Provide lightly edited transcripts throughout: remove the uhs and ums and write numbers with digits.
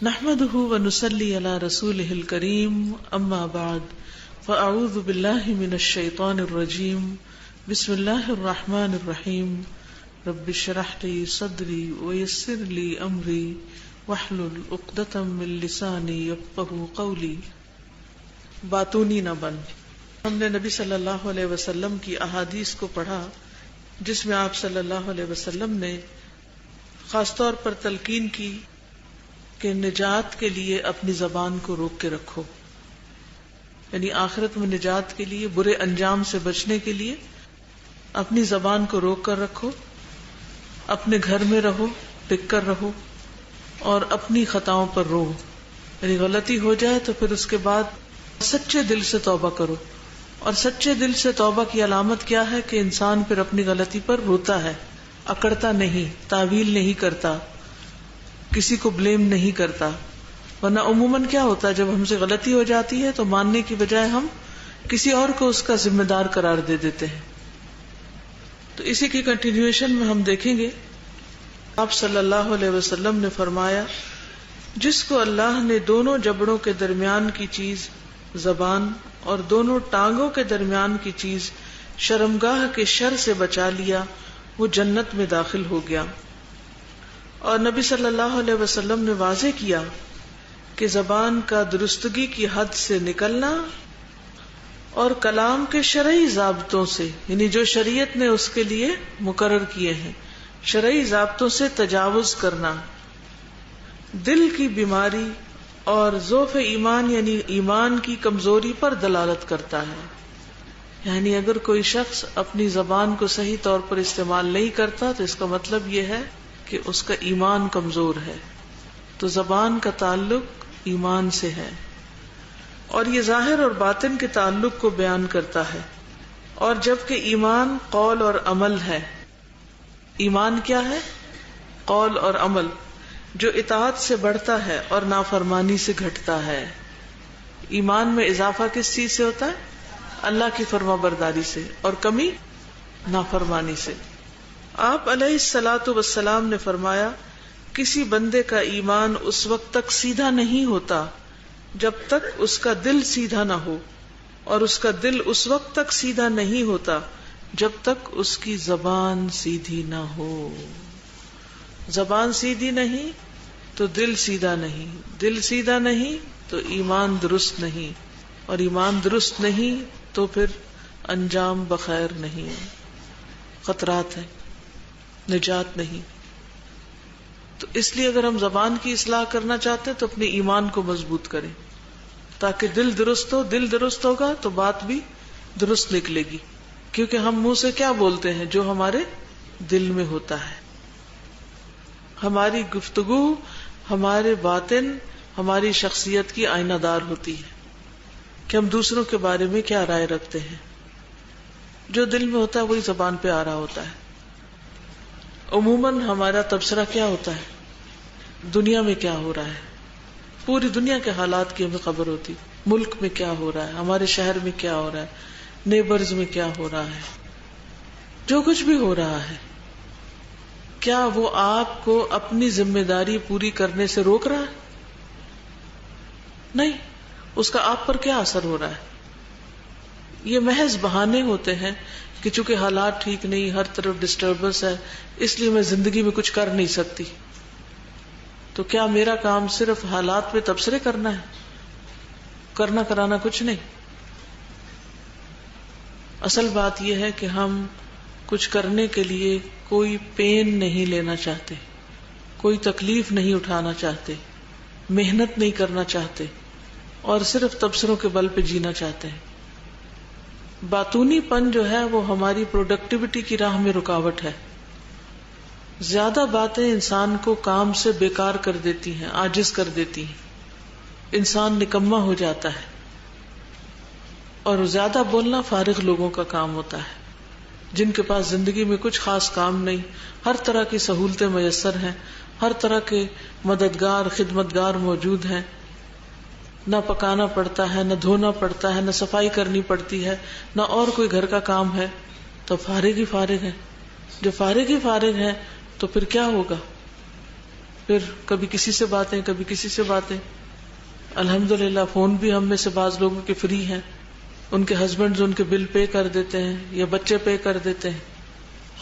نحمده ونصلي على رسوله الكريم اما بعد فاعوذ بالله من الشيطان الرجيم بسم الله الرحمن الرحيم رب اشرح لي صدري ويسر لي امري واحلل عقدة من لساني يفقهوا قولي. باتونی نہ بن. ہم نے نبی صلی اللہ علیہ وسلم کی احادیث کو پڑھا جس میں آپ صلی اللہ علیہ وسلم نے خاص طور پر تلقین کی کہ نجات کے لیے اپنی زبان کو روک کے رکھو، یعنی آخرت میں نجات کے لیے، برے انجام سے بچنے کے لیے اپنی زبان کو روک کر رکھو، اپنے گھر میں رہو، ٹک کر رہو اور اپنی خطاؤں پر رو، یعنی غلطی ہو جائے تو پھر اس کے بعد سچے دل سے توبہ کرو. اور سچے دل سے توبہ کی علامت کیا ہے کہ انسان پھر اپنی غلطی پر روتا ہے، اکڑتا نہیں، تعویل نہیں کرتا، کسی کو بلیم نہیں کرتا. ورنہ عموماً کیا ہوتا ہے جب ہم سے غلطی ہو جاتی ہے تو ماننے کی بجائے ہم کسی اور کو اس کا ذمہ دار قرار دے دیتے ہیں. تو اسی کی کنٹینیوشن میں ہم دیکھیں گے آپ صلی اللہ علیہ وسلم نے فرمایا، جس کو اللہ نے دونوں جبڑوں کے درمیان کی چیز زبان اور دونوں ٹانگوں کے درمیان کی چیز شرمگاہ کے شر سے بچا لیا وہ جنت میں داخل ہو گیا. اور نبی صلی اللہ علیہ وسلم نے واضح کیا کہ زبان کا درستگی کی حد سے نکلنا اور کلام کے شرعی ضابطوں سے، یعنی جو شریعت نے اس کے لیے مقرر کیے ہیں، شرعی ضابطوں سے تجاوز کرنا، دل کی بیماری اور ضعف ایمان یعنی ایمان کی کمزوری پر دلالت کرتا ہے. یعنی اگر کوئی شخص اپنی زبان کو صحیح طور پر استعمال نہیں کرتا تو اس کا مطلب یہ ہے کہ اس کا ایمان کمزور ہے. تو زبان کا تعلق ایمان سے ہے اور یہ ظاہر اور باطن کے تعلق کو بیان کرتا ہے. اور جبکہ ایمان قول اور عمل ہے، ایمان کیا ہے؟ قول اور عمل، جو اطاعت سے بڑھتا ہے اور نافرمانی سے گھٹتا ہے. ایمان میں اضافہ کس چیز سے ہوتا ہے؟ اللہ کی فرما برداری سے، اور کمی نافرمانی سے. آپ علیہ الصلاۃ والسلام نے فرمایا، کسی بندے کا ایمان اس وقت تک سیدھا نہیں ہوتا جب تک اس کا دل سیدھا نہ ہو، اور اس کا دل اس وقت تک سیدھا نہیں ہوتا جب تک اس کی زبان سیدھی نہ ہو. زبان سیدھی نہیں تو دل سیدھا نہیں، دل سیدھا نہیں تو ایمان درست نہیں، اور ایمان درست نہیں تو پھر انجام بخیر نہیں، خطرات ہیں، نجات نہیں. تو اس لیے اگر ہم زبان کی اصلاح کرنا چاہتے ہیں تو اپنے ایمان کو مضبوط کریں تاکہ دل درست ہو. دل درست ہوگا تو بات بھی درست نکلے گی، کیونکہ ہم منہ سے کیا بولتے ہیں؟ جو ہمارے دل میں ہوتا ہے. ہماری گفتگو، ہمارے باطن، ہماری شخصیت کی آئینہ دار ہوتی ہے کہ ہم دوسروں کے بارے میں کیا رائے رکھتے ہیں. جو دل میں ہوتا ہے وہی زبان پہ آ رہا ہوتا ہے. عموماً ہمارا تبصرہ کیا ہوتا ہے؟ دنیا میں کیا ہو رہا ہے، پوری دنیا کے حالات کی ہمیں خبر ہوتی، ملک میں کیا ہو رہا ہے، ہمارے شہر میں کیا ہو رہا ہے، نیبرز میں کیا ہو رہا ہے. جو کچھ بھی ہو رہا ہے، کیا وہ آپ کو اپنی ذمہ داری پوری کرنے سے روک رہا ہے؟ نہیں. اس کا آپ پر کیا اثر ہو رہا ہے؟ یہ محض بہانے ہوتے ہیں کہ چونکہ حالات ٹھیک نہیں، ہر طرف ڈسٹربنس ہے، اس لیے میں زندگی میں کچھ کر نہیں سکتی. تو کیا میرا کام صرف حالات پہ تبصرے کرنا ہے؟ کرنا کرانا کچھ نہیں. اصل بات یہ ہے کہ ہم کچھ کرنے کے لیے کوئی پین نہیں لینا چاہتے، کوئی تکلیف نہیں اٹھانا چاہتے، محنت نہیں کرنا چاہتے، اور صرف تبصروں کے بل پہ جینا چاہتے ہیں. باطونی پن جو ہے وہ ہماری پروڈکٹیوٹی کی راہ میں رکاوٹ ہے. زیادہ باتیں انسان کو کام سے بیکار کر دیتی ہیں، عاجز کر دیتی ہیں، انسان نکما ہو جاتا ہے. اور زیادہ بولنا فارغ لوگوں کا کام ہوتا ہے، جن کے پاس زندگی میں کچھ خاص کام نہیں، ہر طرح کی سہولتیں میسر ہیں، ہر طرح کے مددگار خدمتگار موجود ہیں، نہ پکانا پڑتا ہے، نہ دھونا پڑتا ہے، نہ صفائی کرنی پڑتی ہے، نہ اور کوئی گھر کا کام ہے، تو فارغ ہی فارغ ہے. جو فارغ ہی فارغ ہے تو پھر کیا ہوگا؟ پھر کبھی کسی سے باتیں، کبھی کسی سے باتیں. الحمدللہ فون بھی ہم میں سے بعض لوگوں کے فری ہیں، ان کے ہسبینڈز ان کے بل پے کر دیتے ہیں یا بچے پے کر دیتے ہیں،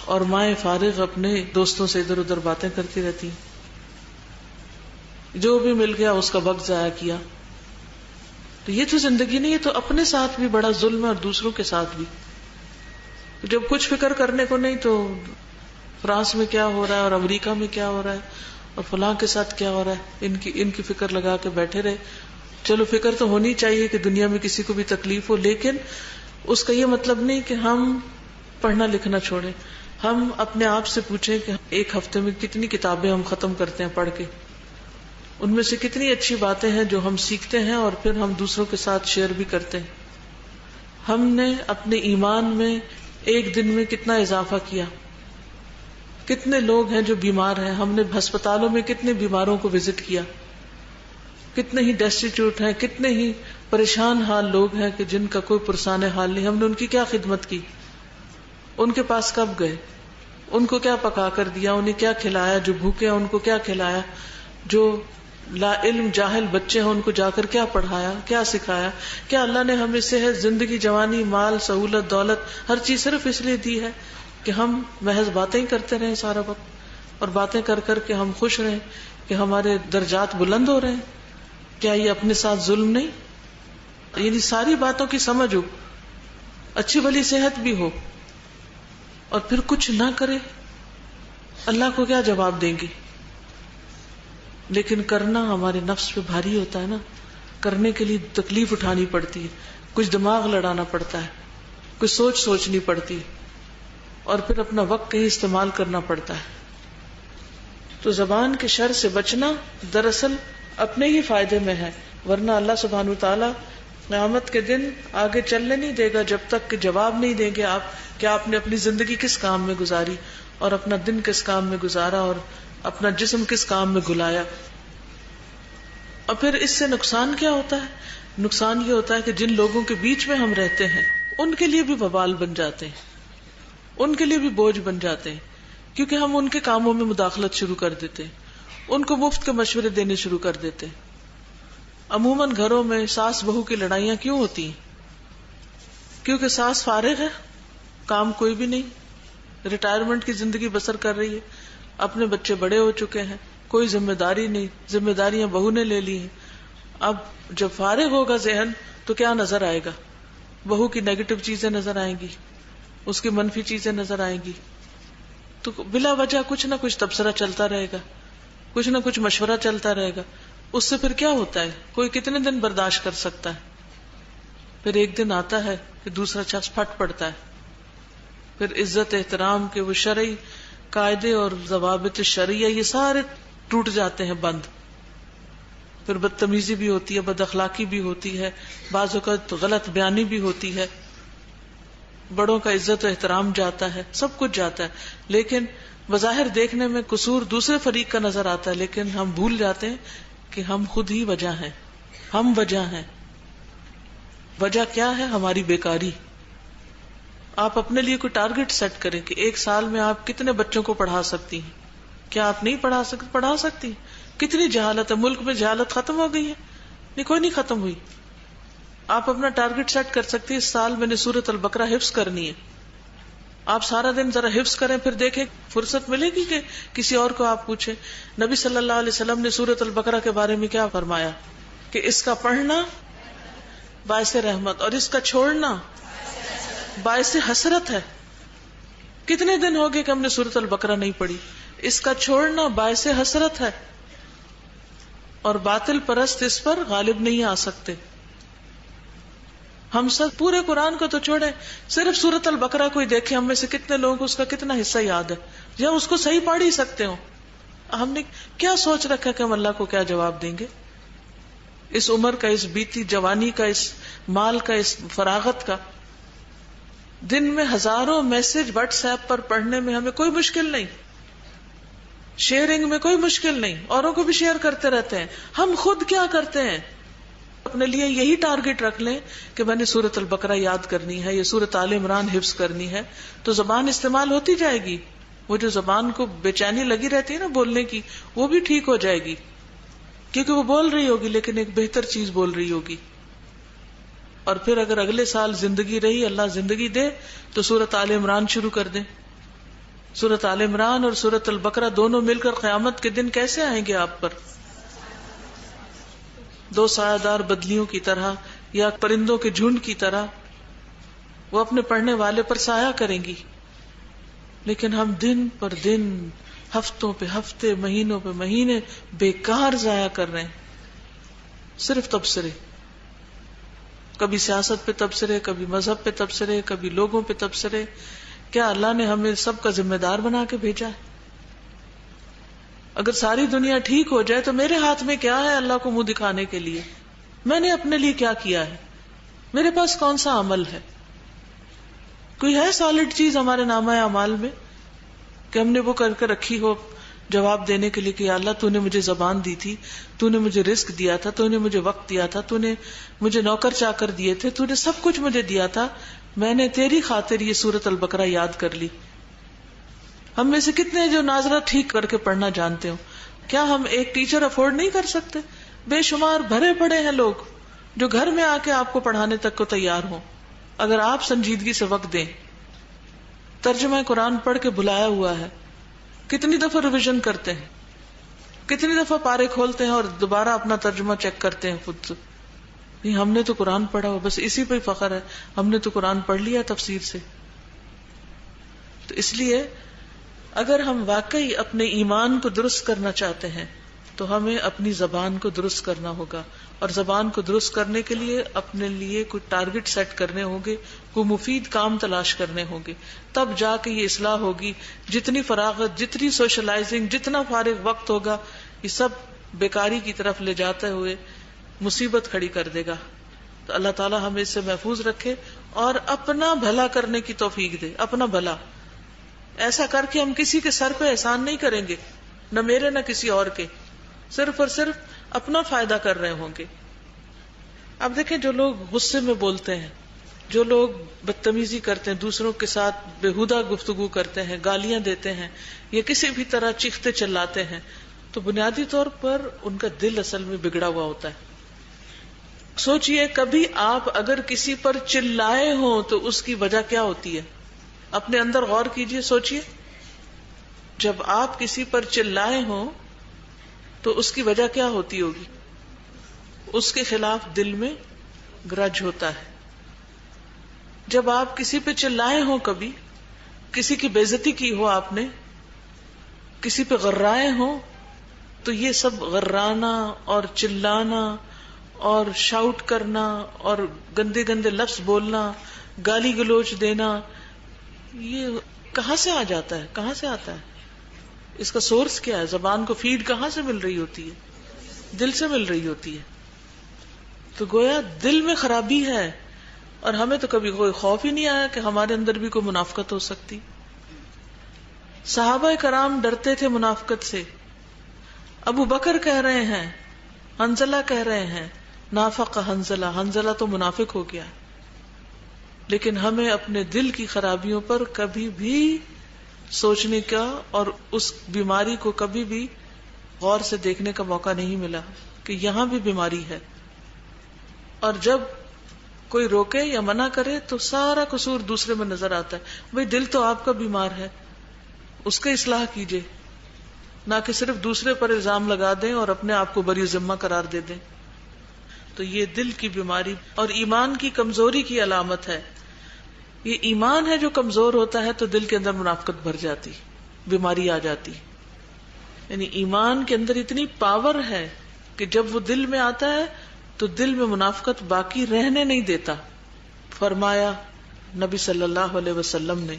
اور مائیں فارغ اپنے دوستوں سے ادھر ادھر باتیں کرتی رہتی ہیں. جو بھی مل گیا اس کا وقت ضائع کیا. تو یہ تو زندگی نہیں، یہ تو اپنے ساتھ بھی بڑا ظلم ہے اور دوسروں کے ساتھ بھی. جب کچھ فکر کرنے کو نہیں تو فرانس میں کیا ہو رہا ہے اور امریکہ میں کیا ہو رہا ہے اور فلاں کے ساتھ کیا ہو رہا ہے، ان کی فکر لگا کے بیٹھے رہے. چلو فکر تو ہونی چاہیے کہ دنیا میں کسی کو بھی تکلیف ہو، لیکن اس کا یہ مطلب نہیں کہ ہم پڑھنا لکھنا چھوڑیں. ہم اپنے آپ سے پوچھیں کہ ایک ہفتے میں کتنی کتابیں ہم ختم کرتے ہیں پڑھ کے، ان میں سے کتنی اچھی باتیں ہیں جو ہم سیکھتے ہیں اور پھر ہم دوسروں کے ساتھ شیئر بھی کرتے ہیں. ہم نے اپنے ایمان میں ایک دن میں کتنا اضافہ کیا. کتنے لوگ ہیں جو بیمار ہیں، ہم نے ہسپتالوں میں کتنے بیماروں کو وزٹ کیا. کتنے ہی ڈیسٹیٹیوٹ ہیں، کتنے ہی پریشان حال لوگ ہیں کہ جن کا کوئی پرسان حال نہیں. ہم نے ان کی کیا خدمت کی، ان کے پاس کب گئے، ان کو کیا پکا کر دیا، انہیں کیا کھلایا، جو بھوکے ہیں ان کو کیا کھلایا، جو لا علم جاہل بچے ہیں ان کو جا کر کیا پڑھایا، کیا سکھایا. کیا اللہ نے ہمیں صحت، زندگی، جوانی، مال، سہولت، دولت، ہر چیز صرف اس لیے دی ہے کہ ہم محض باتیں ہی کرتے رہیں سارا وقت، اور باتیں کر کر کے ہم خوش رہیں کہ ہمارے درجات بلند ہو رہے ہیں؟ کیا یہ اپنے ساتھ ظلم نہیں؟ یعنی ساری باتوں کی سمجھ ہو، اچھی بھلی صحت بھی ہو، اور پھر کچھ نہ کرے، اللہ کو کیا جواب دیں گے؟ لیکن کرنا ہمارے نفس پہ بھاری ہوتا ہے نا، کرنے کے لیے تکلیف اٹھانی پڑتی ہے، کچھ دماغ لڑانا پڑتا ہے، کچھ سوچنی پڑتی ہے، اور پھر اپنا وقت کہیں استعمال کرنا پڑتا ہے. تو زبان کے شر سے بچنا دراصل اپنے ہی فائدے میں ہے، ورنہ اللہ سبحانہ وتعالی قیامت کے دن آگے چلنے نہیں دے گا جب تک کہ جواب نہیں دیں گے آپ کہ آپ نے اپنی زندگی کس کام میں گزاری، اور اپنا دن کس کام میں گزارا، اور اپنا جسم کس کام میں گلایا. اور پھر اس سے نقصان کیا ہوتا ہے؟ نقصان یہ ہوتا ہے کہ جن لوگوں کے بیچ میں ہم رہتے ہیں ان کے لیے بھی وبال بن جاتے ہیں، ان کے لیے بھی بوجھ بن جاتے ہیں، کیونکہ ہم ان کے کاموں میں مداخلت شروع کر دیتے ہیں، ان کو مفت کے مشورے دینے شروع کر دیتے ہیں. عموماً گھروں میں ساس بہو کی لڑائیاں کیوں ہوتی ہیں؟ کیونکہ ساس فارغ ہے، کام کوئی بھی نہیں، ریٹائرمنٹ کی زندگی بسر کر رہی ہے، اپنے بچے بڑے ہو چکے ہیں، کوئی ذمہ داری نہیں، ذمہ داریاں بہو نے لے لی ہیں. اب جب فارغ ہوگا ذہن تو کیا نظر آئے گا؟ بہو کی نیگیٹو چیزیں نظر آئیں گی، اس کی منفی چیزیں نظر آئیں گی، تو بلا وجہ کچھ نہ کچھ تبصرہ چلتا رہے گا، کچھ نہ کچھ مشورہ چلتا رہے گا. اس سے پھر کیا ہوتا ہے؟ کوئی کتنے دن برداشت کر سکتا ہے؟ پھر ایک دن آتا ہے کہ دوسرا شخص پھٹ پڑتا ہے، پھر عزت احترام کے وہ شرعی قاعدے اور ضوابط شرعیہ یہ سارے ٹوٹ جاتے ہیں، بند. پھر بدتمیزی بھی ہوتی ہے، بد اخلاقی بھی ہوتی ہے، بعض اوقات غلط بیانی بھی ہوتی ہے، بڑوں کا عزت و احترام جاتا ہے، سب کچھ جاتا ہے. لیکن بظاہر دیکھنے میں قصور دوسرے فریق کا نظر آتا ہے، لیکن ہم بھول جاتے ہیں کہ ہم خود ہی وجہ ہیں، ہم وجہ ہیں. وجہ کیا ہے؟ ہماری بیکاری. آپ اپنے لیے کوئی ٹارگٹ سیٹ کریں کہ ایک سال میں آپ کتنے بچوں کو پڑھا سکتی ہیں. کیا آپ نہیں پڑھا سکتی؟ کتنی جہالت ہے ملک میں، جہالت ختم ہو گئی ہے؟ نہیں، کوئی نہیں ختم ہوئی. آپ اپنا ٹارگٹ سیٹ کر سکتے ہیں، اس سال میں نے سورۃ البقرہ حفظ کرنی ہے. آپ سارا دن ذرا حفظ کریں، پھر دیکھیں فرصت ملے گی کہ کسی اور کو آپ پوچھیں. نبی صلی اللہ علیہ وسلم نے سورۃ البقرہ کے بارے میں کیا فرمایا کہ اس کا پڑھنا باعث رحمت اور اس کا چھوڑنا باعث حسرت ہے. کتنے دن ہو گئے کہ ہم نے سورۃ البقرہ نہیں پڑھی. اس کا چھوڑنا باعث حسرت ہے، اور باطل پرست اس پر غالب نہیں آ سکتے. ہم سب پورے قرآن کو تو چھوڑیں، صرف سورۃ البقرہ کو ہی دیکھیں، ہم میں سے کتنے لوگوں کو اس کا کتنا حصہ یاد ہے، یا اس کو صحیح پڑھ ہی سکتے ہو. ہم نے کیا سوچ رکھا کہ ہم اللہ کو کیا جواب دیں گے؟ اس عمر کا، اس بیتی جوانی کا، اس مال کا، اس فراغت کا. دن میں ہزاروں میسج واٹس ایپ پر پڑھنے میں ہمیں کوئی مشکل نہیں، شیئرنگ میں کوئی مشکل نہیں، اوروں کو بھی شیئر کرتے رہتے ہیں. ہم خود کیا کرتے ہیں؟ اپنے لیے یہی ٹارگٹ رکھ لیں کہ میں نے سورۃ البقرہ یاد کرنی ہے، یہ سورۃ آل عمران حفظ کرنی ہے، تو زبان استعمال ہوتی جائے گی. وہ جو زبان کو بے چینی لگی رہتی ہے نا بولنے کی، وہ بھی ٹھیک ہو جائے گی، کیونکہ وہ بول رہی ہوگی لیکن ایک بہتر چیز بول رہی ہوگی. اور پھر اگر اگلے سال زندگی رہی، اللہ زندگی دے، تو سورۃ آل عمران شروع کر دیں. سورۃ آل عمران اور سورۃ البقرہ دونوں مل کر قیامت کے دن کیسے آئیں گے آپ پر؟ دو سایہ دار بدلیوں کی طرح یا پرندوں کے جھنڈ کی طرح وہ اپنے پڑھنے والے پر سایہ کریں گی. لیکن ہم دن پر دن، ہفتوں پہ ہفتے، مہینوں پہ مہینے بیکار ضائع کر رہے ہیں، صرف تبصرے، کبھی سیاست پہ تبصرے، کبھی مذہب پہ تبصرے، کبھی لوگوں پہ تبصرے. کیا اللہ نے ہمیں سب کا ذمہ دار بنا کے بھیجا ہے؟ اگر ساری دنیا ٹھیک ہو جائے تو میرے ہاتھ میں کیا ہے اللہ کو منہ دکھانے کے لیے؟ میں نے اپنے لیے کیا کیا ہے؟ میرے پاس کون سا عمل ہے؟ کوئی ہے سالڈ چیز ہمارے نامہ اعمال میں کہ ہم نے وہ کر کے رکھی ہو جواب دینے کے لیے کہ یا اللہ تو نے مجھے زبان دی تھی، تو نے مجھے رزق دیا تھا، تو نے مجھے وقت دیا تھا، تو نے مجھے نوکر چاکر دیے تھے، تو نے سب کچھ مجھے دیا تھا، میں نے تیری خاطر یہ سورۃ البقرہ یاد کر لی. ہم میں سے کتنے جو ناظرہ ٹھیک کر کے پڑھنا جانتے ہو؟ کیا ہم ایک ٹیچر افورڈ نہیں کر سکتے؟ بے شمار بھرے پڑے ہیں لوگ جو گھر میں آ کے آپ کو پڑھانے تک کو تیار ہوں، اگر آپ سنجیدگی سے وقت دیں. ترجمہ قرآن پڑھ کے بلایا ہوا ہے، کتنی دفعہ ریویژن کرتے ہیں، کتنی دفعہ پارے کھولتے ہیں اور دوبارہ اپنا ترجمہ چیک کرتے ہیں خود سے. نہیں، ہم نے تو قرآن پڑھا ہوا، بس اسی پہ فخر ہے، ہم نے تو قرآن پڑھ لیا تفسیر سے. تو اس لیے اگر ہم واقعی اپنے ایمان کو درست کرنا چاہتے ہیں تو ہمیں اپنی زبان کو درست کرنا ہوگا، اور زبان کو درست کرنے کے لیے اپنے لیے کوئی ٹارگٹ سیٹ کرنے ہوں گے، کوئی مفید کام تلاش کرنے ہوں گے، تب جا کے یہ اصلاح ہوگی. جتنی فراغت، جتنی سوشلائزنگ، جتنا فارغ وقت ہوگا، یہ سب بیکاری کی طرف لے جاتے ہوئے مصیبت کھڑی کر دے گا. تو اللہ تعالیٰ ہمیں اس سے محفوظ رکھے اور اپنا بھلا کرنے کی توفیق دے. اپنا بھلا ایسا کر کے ہم کسی کے سر پہ احسان نہیں کریں گے، نہ میرے نہ کسی اور کے، صرف اور صرف اپنا فائدہ کر رہے ہوں گے. اب دیکھیں، جو لوگ غصے میں بولتے ہیں، جو لوگ بدتمیزی کرتے ہیں، دوسروں کے ساتھ بےہودہ گفتگو کرتے ہیں، گالیاں دیتے ہیں یا کسی بھی طرح چیختے چلاتے ہیں، تو بنیادی طور پر ان کا دل اصل میں بگڑا ہوا ہوتا ہے. سوچئے کبھی آپ اگر کسی پر چلائے ہوں تو اس کی وجہ کیا ہوتی ہے؟ اپنے اندر غور کیجئے، سوچئے. جب آپ کسی پر چلائے ہوں تو اس کی وجہ کیا ہوتی ہوگی؟ اس کے خلاف دل میں گرج ہوتا ہے. جب آپ کسی پہ چلائے ہوں، کبھی کسی کی بے عزتی کی ہو، آپ نے کسی پہ غرائے ہوں، تو یہ سب غرانا اور چلانا اور شاؤٹ کرنا اور گندے گندے لفظ بولنا، گالی گلوچ دینا، یہ کہاں سے آ جاتا ہے؟ کہاں سے آتا ہے؟ اس کا سورس کیا ہے؟ زبان کو فیڈ کہاں سے مل رہی ہوتی ہے؟ دل سے مل رہی ہوتی ہے. تو گویا دل میں خرابی ہے، اور ہمیں تو کبھی کوئی خوف ہی نہیں آیا کہ ہمارے اندر بھی کوئی منافقت ہو سکتی. صحابہ کرام ڈرتے تھے منافقت سے. ابو بکر کہہ رہے ہیں، حنظلہ کہہ رہے ہیں، نافق حنظلہ، حنظلہ تو منافق ہو گیا. لیکن ہمیں اپنے دل کی خرابیوں پر کبھی بھی سوچنے کا اور اس بیماری کو کبھی بھی غور سے دیکھنے کا موقع نہیں ملا کہ یہاں بھی بیماری ہے. اور جب کوئی روکے یا منع کرے تو سارا قصور دوسرے میں نظر آتا ہے. بھئی دل تو آپ کا بیمار ہے، اس کا اصلاح کیجئے، نہ کہ صرف دوسرے پر الزام لگا دیں اور اپنے آپ کو بری ذمہ قرار دے دیں. تو یہ دل کی بیماری اور ایمان کی کمزوری کی علامت ہے. یہ ایمان ہے جو کمزور ہوتا ہے تو دل کے اندر منافقت بھر جاتی، بیماری آ جاتی. یعنی ایمان کے اندر اتنی پاور ہے کہ جب وہ دل میں آتا ہے تو دل میں منافقت باقی رہنے نہیں دیتا. فرمایا نبی صلی اللہ علیہ وسلم نے،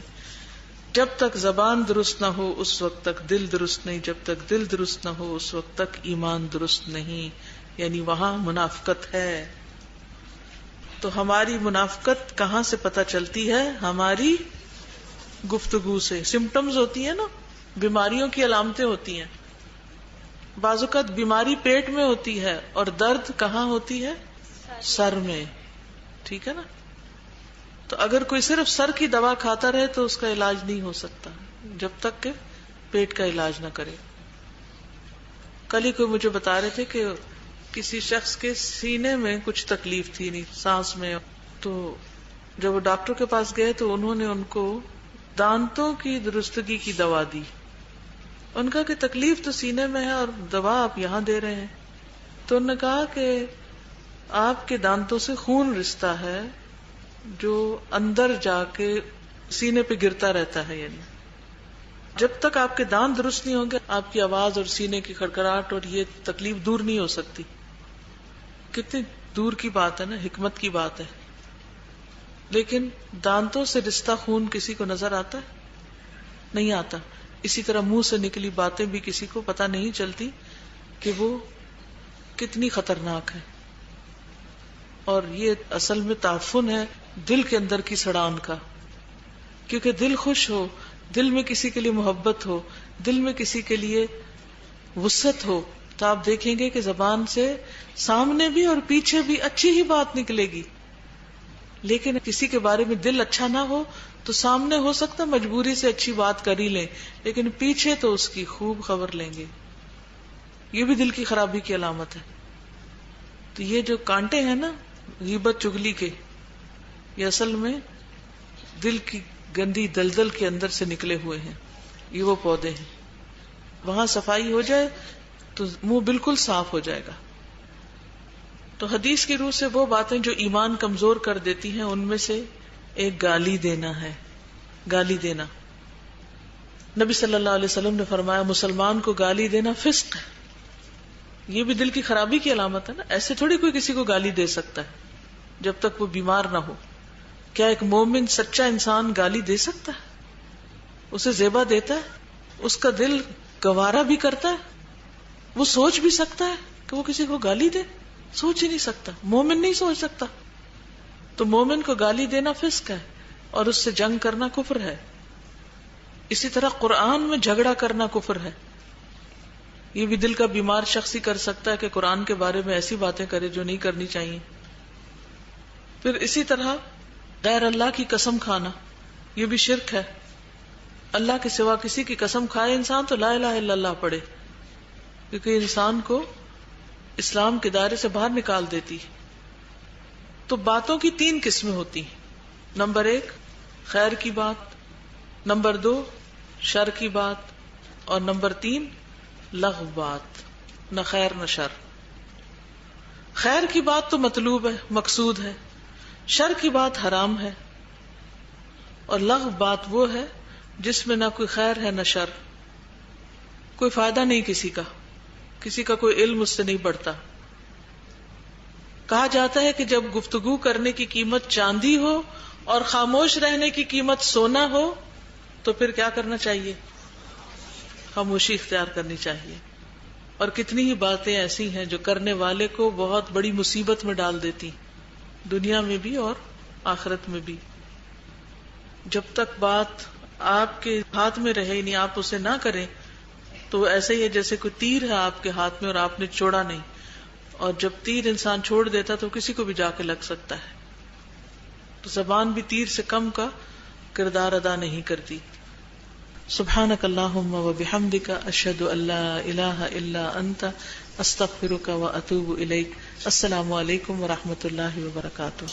جب تک زبان درست نہ ہو اس وقت تک دل درست نہیں، جب تک دل درست نہ ہو اس وقت تک ایمان درست نہیں. یعنی وہاں منافقت ہے. تو ہماری منافقت کہاں سے پتہ چلتی ہے؟ ہماری گفتگو سے. سمپٹمز ہوتی ہیں نا، بیماریوں کی علامتیں ہوتی ہیں. بعض اوقات بیماری پیٹ میں ہوتی ہے اور درد کہاں ہوتی ہے؟ سر میں. ٹھیک ہے نا. تو اگر کوئی صرف سر کی دوا کھاتا رہے تو اس کا علاج نہیں ہو سکتا. جب تک کہ پیٹ کا علاج نہ کرے. کل ہی کوئی مجھے بتا رہے تھے کہ کسی شخص کے سینے میں کچھ تکلیف تھی, نہیں سانس میں, تو جب وہ ڈاکٹر کے پاس گئے تو انہوں نے ان کو دانتوں کی درستگی کی دوا دی. ان کا کہ تکلیف تو سینے میں ہے اور دوا آپ یہاں دے رہے ہیں. تو انہوں نے کہا کہ آپ کے دانتوں سے خون رستا ہے جو اندر جا کے سینے پہ گرتا رہتا ہے. یعنی جب تک آپ کے دانت درست نہیں ہوں گے آپ کی آواز اور سینے کی کھڑکھڑاہٹ اور یہ تکلیف دور نہیں ہو سکتی. کتنی دور کی بات ہے نا, حکمت کی بات ہے. لیکن دانتوں سے رشتہ خون کسی کو نظر آتا ہے؟ نہیں آتا. اسی طرح منہ سے نکلی باتیں بھی کسی کو پتہ نہیں چلتی کہ وہ کتنی خطرناک ہے. اور یہ اصل میں تعفن ہے دل کے اندر کی سڑان کا. کیونکہ دل خوش ہو, دل میں کسی کے لیے محبت ہو, دل میں کسی کے لیے وسعت ہو, تو آپ دیکھیں گے کہ زبان سے سامنے بھی اور پیچھے بھی اچھی ہی بات نکلے گی. لیکن کسی کے بارے میں دل اچھا نہ ہو تو سامنے ہو سکتا مجبوری سے اچھی بات کر ہی لیں, لیکن پیچھے تو اس کی خوب خبر لیں گے. یہ بھی دل کی خرابی کی علامت ہے. تو یہ جو کانٹے ہیں نا غیبت چغلی کے, یہ اصل میں دل کی گندی دلدل کے اندر سے نکلے ہوئے ہیں. یہ وہ پودے ہیں, وہاں صفائی ہو جائے تو منہ بالکل صاف ہو جائے گا. تو حدیث کی روح سے وہ باتیں جو ایمان کمزور کر دیتی ہیں ان میں سے ایک گالی دینا ہے. گالی دینا, نبی صلی اللہ علیہ وسلم نے فرمایا مسلمان کو گالی دینا فسق ہے. یہ بھی دل کی خرابی کی علامت ہے نا. ایسے تھوڑی کوئی کسی کو گالی دے سکتا ہے جب تک وہ بیمار نہ ہو. کیا ایک مومن سچا انسان گالی دے سکتا ہے؟ اسے زیبا دیتا ہے؟ اس کا دل گوارا بھی کرتا ہے؟ وہ سوچ بھی سکتا ہے کہ وہ کسی کو گالی دے؟ سوچ ہی نہیں سکتا. مومن نہیں سوچ سکتا. تو مومن کو گالی دینا فسق ہے اور اس سے جنگ کرنا کفر ہے. اسی طرح قرآن میں جھگڑا کرنا کفر ہے. یہ بھی دل کا بیمار شخص ہی کر سکتا ہے کہ قرآن کے بارے میں ایسی باتیں کرے جو نہیں کرنی چاہیے. پھر اسی طرح غیر اللہ کی قسم کھانا, یہ بھی شرک ہے. اللہ کے سوا کسی کی قسم کھائے انسان تو لا الہ الا اللہ پڑھے, کیونکہ انسان کو اسلام کے دائرے سے باہر نکال دیتی. تو باتوں کی 3 قسمیں ہوتی ہیں. نمبر 1 خیر کی بات, نمبر 2 شر کی بات, اور نمبر 3 لغو بات, نہ خیر نہ شر. خیر کی بات تو مطلوب ہے, مقصود ہے. شر کی بات حرام ہے. اور لغو بات وہ ہے جس میں نہ کوئی خیر ہے نہ شر, کوئی فائدہ نہیں کسی کا, کسی کا کوئی علم اس سے نہیں بڑھتا. کہا جاتا ہے کہ جب گفتگو کرنے کی قیمت چاندی ہو اور خاموش رہنے کی قیمت سونا ہو تو پھر کیا کرنا چاہیے؟ خاموشی اختیار کرنی چاہیے. اور کتنی ہی باتیں ایسی ہیں جو کرنے والے کو بہت بڑی مصیبت میں ڈال دیتی, دنیا میں بھی اور آخرت میں بھی. جب تک بات آپ کے ہاتھ میں رہے, نہیں آپ اسے نہ کریں, تو ایسے ہی ہے جیسے کوئی تیر ہے آپ کے ہاتھ میں اور آپ نے چھوڑا نہیں, اور جب تیر انسان چھوڑ دیتا تو کسی کو بھی جا کے لگ سکتا ہے. تو زبان بھی تیر سے کم کا کردار ادا نہیں کرتی. سبحانک اللہم و بحمدک اشہد ان لا الہ الا انت استغفرک و اتوب الیک. السلام علیکم و رحمۃ اللہ وبرکاتہ.